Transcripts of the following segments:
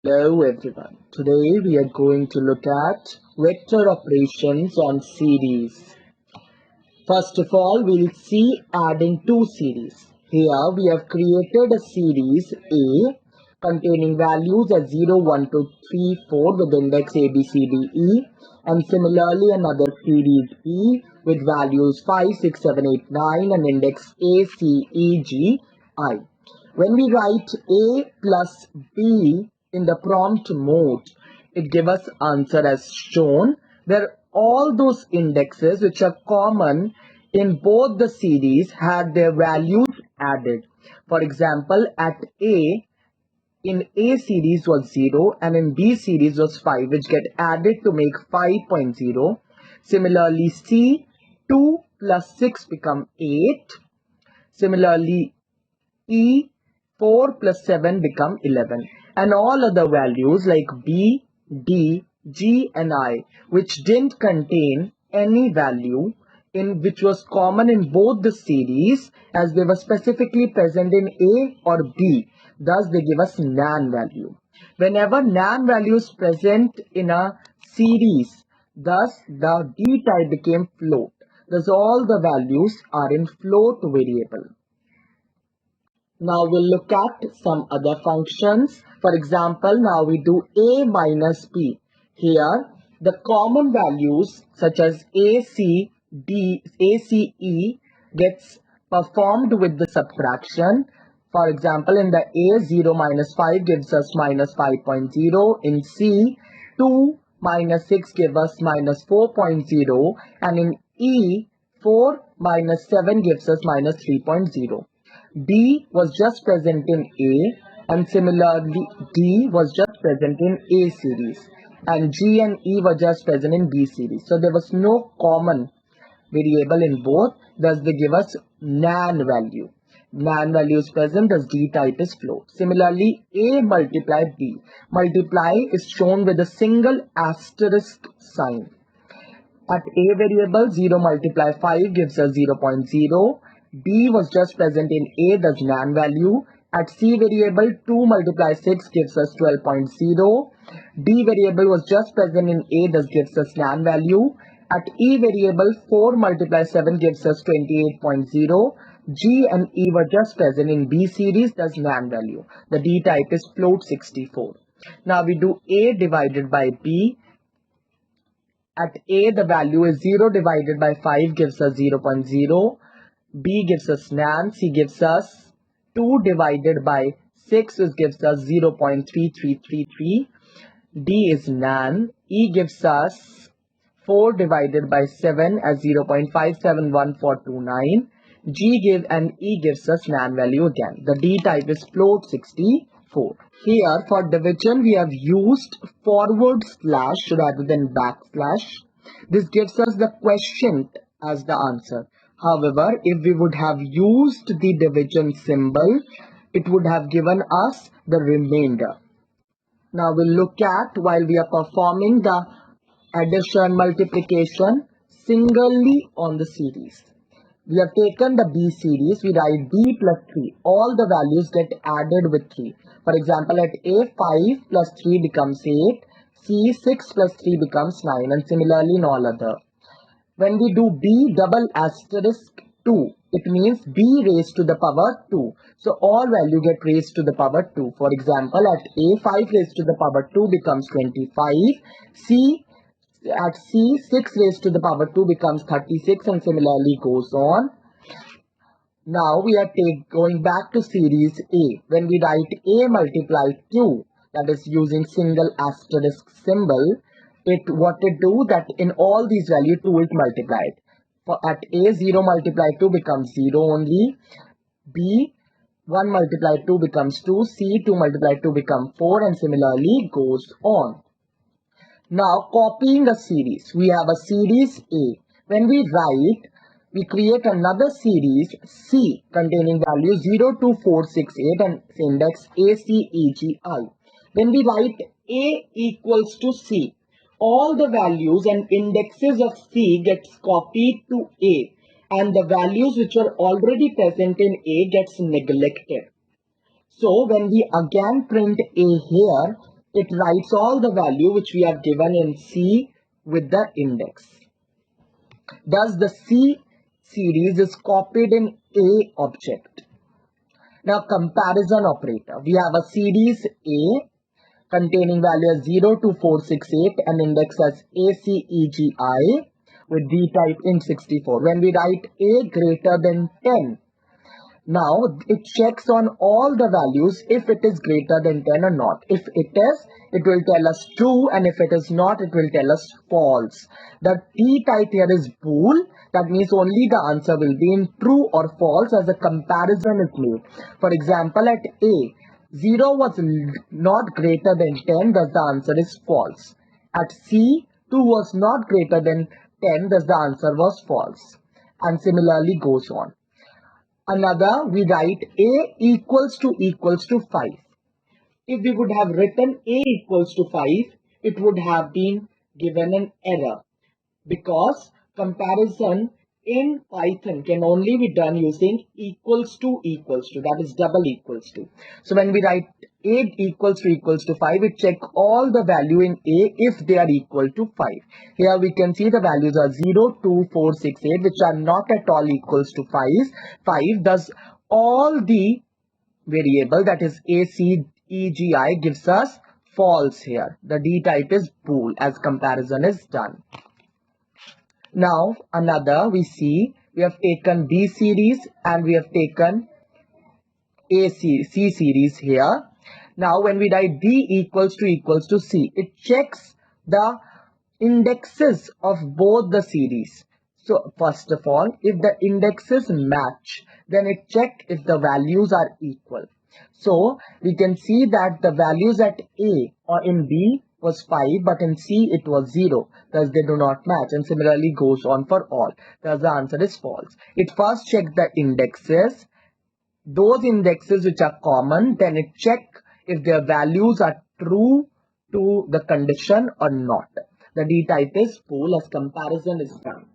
Hello everyone. Today we are going to look at vector operations on series. First of all, we'll see adding two series. Here we have created a series A containing values as 0, 1, 2, 3, 4 with index A, B, C, D, E, and similarly another series B with values 5, 6, 7, 8, 9 and index A, C, E, G, I. When we write A plus B in the prompt mode, it gives us answer as shown, where all those indexes which are common in both the series had their values added. For example, at A, in A series was 0 and in B series was 5, which get added to make 5.0. Similarly, C, 2 plus 6 become 8. Similarly, E, 4 plus 7 become 11, and all other values like B, D, G and I which didn't contain any value in which was common in both the series as they were specifically present in A or B, thus they give us nan value. Whenever nan value is present in a series, thus the D type became float, thus all the values are in float variable. Now we'll look at some other functions. For example, now we do A minus B. Here, the common values such as AC, D, ACE gets performed with the subtraction. For example, in the A, 0 minus 5 gives us minus 5.0. In C, 2 minus 6 gives us minus 4.0. And in E, 4 minus 7 gives us minus 3.0. B was just present in A and similarly D was just present in A series and G and E were just present in B series. So there was no common variable in both, thus they give us nan value. Nan value is present, thus D type is float. Similarly, A multiply B. Multiply is shown with a single asterisk sign. At A variable, 0 multiply 5 gives us 0.0. B was just present in A, thus nan value. At C variable, 2 multiply 6 gives us 12.0. D variable was just present in A, thus gives us nan value. At E variable, 4 multiply 7 gives us 28.0. G and E were just present in B series, thus nan value. The D type is float 64. Now we do A divided by B. At A, the value is 0 divided by 5 gives us 0.0. B gives us nan. C gives us 2 divided by 6 which gives us 0.3333. D is nan. E gives us 4 divided by 7 as 0.571429. G gives and E gives us nan value again. The D type is float 64. Here for division we have used forward slash rather than backslash. This gives us the quotient as the answer. However, if we would have used the division symbol, it would have given us the remainder. Now we'll look at while we are performing the addition multiplication singly on the series. We have taken the B series, we write B plus 3. All the values get added with 3. For example, at A, 5 plus 3 becomes 8. C, 6 plus 3 becomes 9. And similarly in all other. When we do B double asterisk 2, it means B raised to the power 2. So all value get raised to the power 2. For example, at A, 5 raised to the power 2 becomes 25. At C, 6 raised to the power 2 becomes 36 and similarly goes on. Now we are going back to series A. When we write A multiply 2, that is using single asterisk symbol, what it do that in all these values 2 is multiplied. For at A, 0 multiply 2 becomes 0 only. B, 1 multiply 2 becomes 2. C, 2 multiply 2 becomes 4 and similarly goes on. Now copying a series, we have a series A. When we write, we create another series C containing values 0, 2, 4, 6, 8 and index A, C, E, G, I. When we write A equals to C, all the values and indexes of C gets copied to A and the values which are already present in A gets neglected. So when we again print A here, it writes all the value which we have given in C with the index. Thus the C series is copied in A object. Now comparison operator. We have a series A containing value as 0 to 468 and index as ACEGI with D type int64. When we write A greater than 10, now it checks on all the values if it is greater than 10 or not. If it is, it will tell us true, and if it is not, it will tell us false. The T type here is bool. That means only the answer will be in true or false as a comparison is made. For example, at A, 0 was not greater than 10, thus the answer is false. At C, 2 was not greater than 10, thus the answer was false. And similarly goes on. Another, we write A equals to 5. If we would have written A equals to 5, it would have been given an error, because comparison in Python can only be done using equals to, that is double equals to. So when we write A equals to 5, it checks all the value in A if they are equal to 5. Here we can see the values are 0, 2, 4, 6, 8, which are not at all equals to 5. Thus all the variable, that is ACEGI, gives us false here. The D type is bool as comparison is done. Now another, we see we have taken B series and we have taken C series here. Now when we write D equals to C, it checks the indexes of both the series. So first of all, if the indexes match, then it checks if the values are equal. So we can see that the values at A or in B was 5, but in C it was 0. Thus they do not match, and similarly goes on for all. Thus the answer is false. It first checks the indexes, those indexes which are common, then it checks if their values are true to the condition or not. The D type is bool as comparison is done.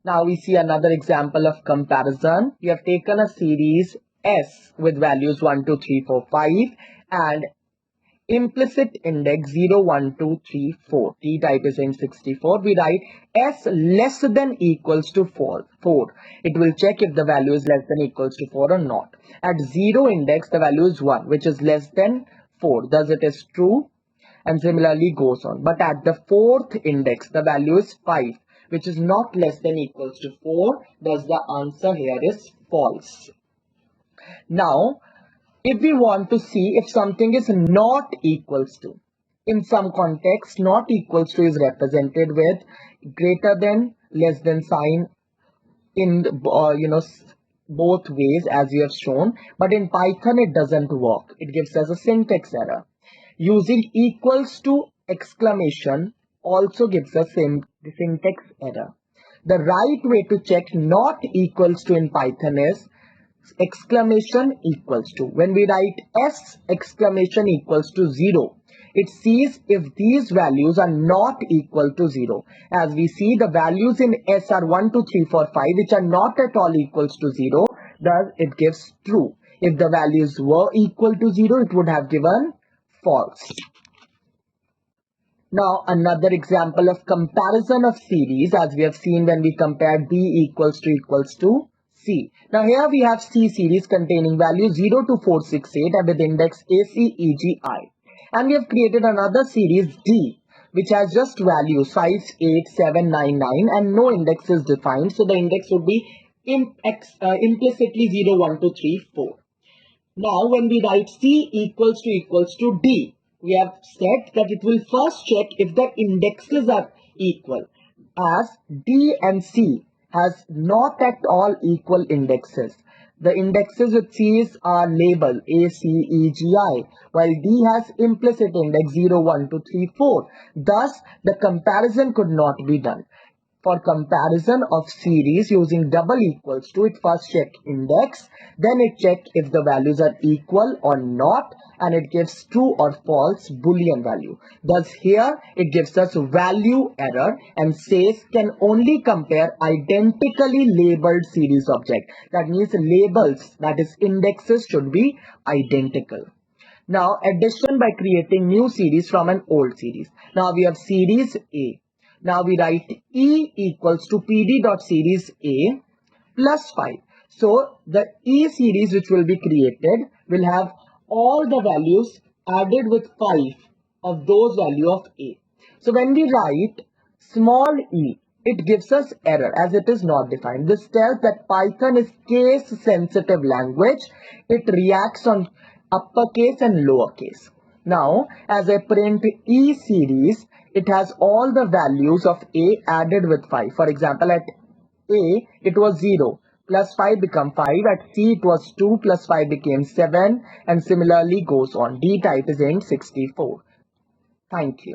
Now we see another example of comparison. We have taken a series S with values 1, 2, 3, 4, 5 and implicit index 0, 1, 2, 3, 4. T type is int64. We write S less than equals to 4. It will check if the value is less than equals to 4 or not. At 0 index, the value is 1, which is less than 4. Thus it is true, and similarly goes on. But at the 4th index, the value is 5, which is not less than equals to 4. Thus the answer here is false. Now, if we want to see if something is not equals to, in some context, not equals to is represented with greater than, less than sign in both ways as we have shown. But in Python, it doesn't work. It gives us a syntax error. Using equals to exclamation also gives us the syntax error. The right way to check not equals to in Python is exclamation equals to. When we write S exclamation equals to 0, it sees if these values are not equal to 0. As we see, the values in S are 1, 2, 3, 4, 5, which are not at all equals to 0. Thus it gives true. If the values were equal to 0, it would have given false. Now another example of comparison of series, as we have seen when we compared B equals to C. Now here we have C series containing values 0 to 468 and with index ACEGI. And we have created another series D, which has just values 5, 8, 7, 9, 9 and no index is defined. So the index would be implicitly 0, 1, 2, 3, 4. Now when we write C equals to D, we have said that it will first check if the indexes are equal, as D and C has not at all equal indexes. The indexes with C's are labeled A, C, E, G, I, while D has implicit index 0, 1, 2, 3, 4. Thus, the comparison could not be done. For comparison of series using double equals to, it first check index, then it check if the values are equal or not, and it gives true or false boolean value. Thus here it gives us value error and says can only compare identically labeled series object. That means labels, that is indexes, should be identical. Now addition by creating new series from an old series. Now we have series A. Now we write E equals to PD dot series A plus 5. So the E series which will be created will have all the values added with 5 of those value of A. So when we write small e, it gives us error as it is not defined. This tells that Python is case sensitive language. It reacts on uppercase and lowercase. Now, as I print E series, it has all the values of A added with 5. For example, at A, it was 0 plus 5 become 5. At C, it was 2 plus 5 became 7, and similarly goes on. D type is int 64. Thank you.